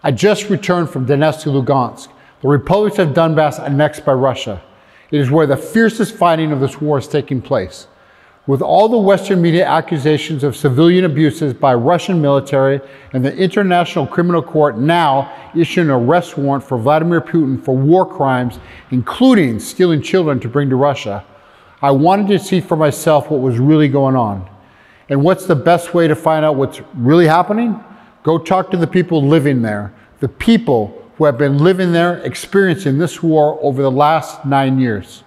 I just returned from Donetsk to Lugansk, the republics of Donbass annexed by Russia. It is where the fiercest fighting of this war is taking place. With all the Western media accusations of civilian abuses by Russian military and the International Criminal Court now issuing an arrest warrant for Vladimir Putin for war crimes, including stealing children to bring to Russia, I wanted to see for myself what was really going on. And what's the best way to find out what's really happening? Go talk to the people living there, the people who have been living there, experiencing this war over the last 9 years.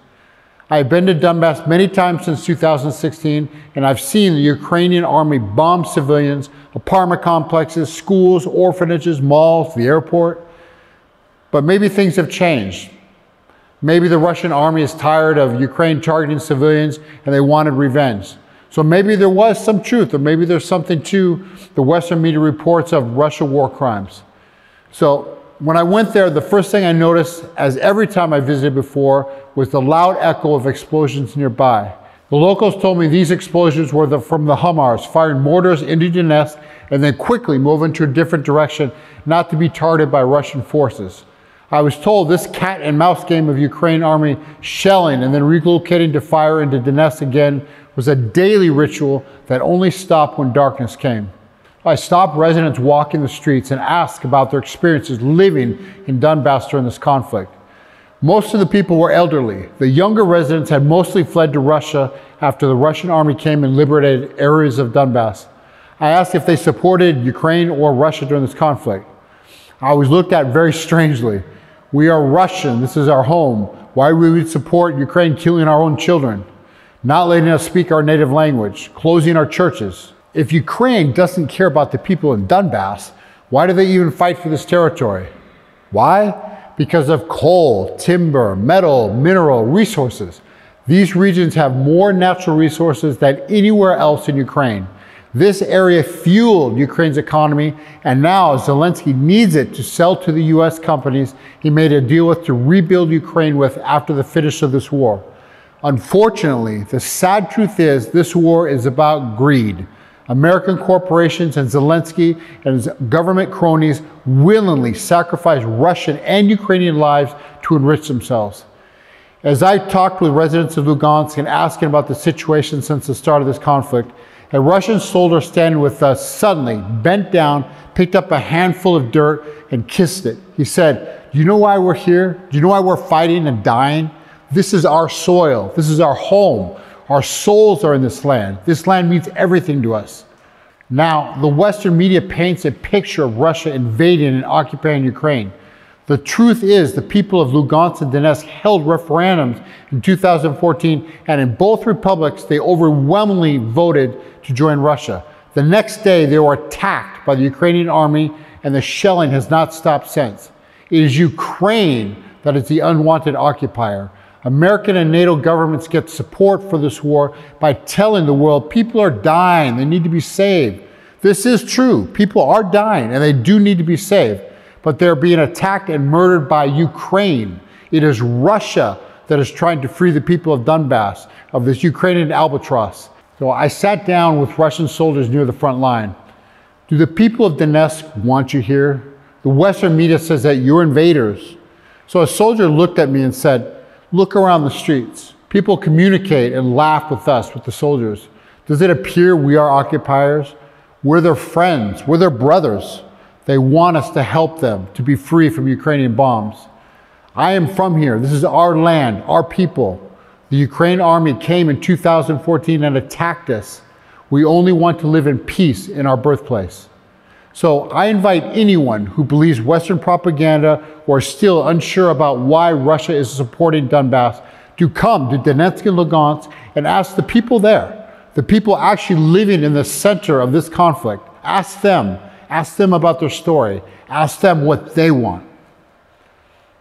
I have been to Donbass many times since 2016, and I've seen the Ukrainian army bomb civilians, apartment complexes, schools, orphanages, malls, the airport. But maybe things have changed. Maybe the Russian army is tired of Ukraine targeting civilians and they wanted revenge. So maybe there was some truth, or maybe there's something to the Western media reports of Russia war crimes. So when I went there, the first thing I noticed, as every time I visited before, was the loud echo of explosions nearby. The locals told me these explosions were from the HIMARS firing mortars into Donetsk and then quickly moving to a different direction, not to be targeted by Russian forces. I was told this cat and mouse game of Ukraine army shelling and then relocating to fire into Donetsk again was a daily ritual that only stopped when darkness came. I stopped residents walking the streets and asked about their experiences living in Donbass during this conflict. Most of the people were elderly. The younger residents had mostly fled to Russia after the Russian army came and liberated areas of Donbass. I asked if they supported Ukraine or Russia during this conflict. I was looked at very strangely. We are Russian, this is our home. Why would we support Ukraine killing our own children? Not letting us speak our native language, closing our churches. If Ukraine doesn't care about the people in Donbass, why do they even fight for this territory? Why? Because of coal, timber, metal, mineral resources. These regions have more natural resources than anywhere else in Ukraine. This area fueled Ukraine's economy, and now Zelensky needs it to sell to the US companies he made a deal with to rebuild Ukraine with after the finish of this war. Unfortunately, the sad truth is this war is about greed. American corporations and Zelensky and his government cronies willingly sacrifice Russian and Ukrainian lives to enrich themselves. As I talked with residents of Lugansk and asking about the situation since the start of this conflict, a Russian soldier standing with us suddenly bent down, picked up a handful of dirt and kissed it. He said, "Do you know why we're here? Do you know why we're fighting and dying? This is our soil. This is our home. Our souls are in this land. This land means everything to us." Now, the Western media paints a picture of Russia invading and occupying Ukraine. The truth is the people of Lugansk and Donetsk held referendums in 2014, and in both republics, they overwhelmingly voted to join Russia. The next day, they were attacked by the Ukrainian army, and the shelling has not stopped since. It is Ukraine that is the unwanted occupier. American and NATO governments get support for this war by telling the world people are dying, they need to be saved. This is true, people are dying and they do need to be saved, but they're being attacked and murdered by Ukraine. It is Russia that is trying to free the people of Donbass, of this Ukrainian albatross. So I sat down with Russian soldiers near the front line. Do the people of Donetsk want you here? The Western media says that you're invaders. So a soldier looked at me and said, "Look around the streets. People communicate and laugh with us, with the soldiers. Does it appear we are occupiers? We're their friends. We're their brothers. They want us to help them to be free from Ukrainian bombs. I am from here. This is our land, our people. The Ukraine army came in 2014 and attacked us. We only want to live in peace in our birthplace." So I invite anyone who believes Western propaganda or is still unsure about why Russia is supporting Donbass to come to Donetsk and Lugansk and ask the people there, the people actually living in the center of this conflict. Ask them about their story. Ask them what they want.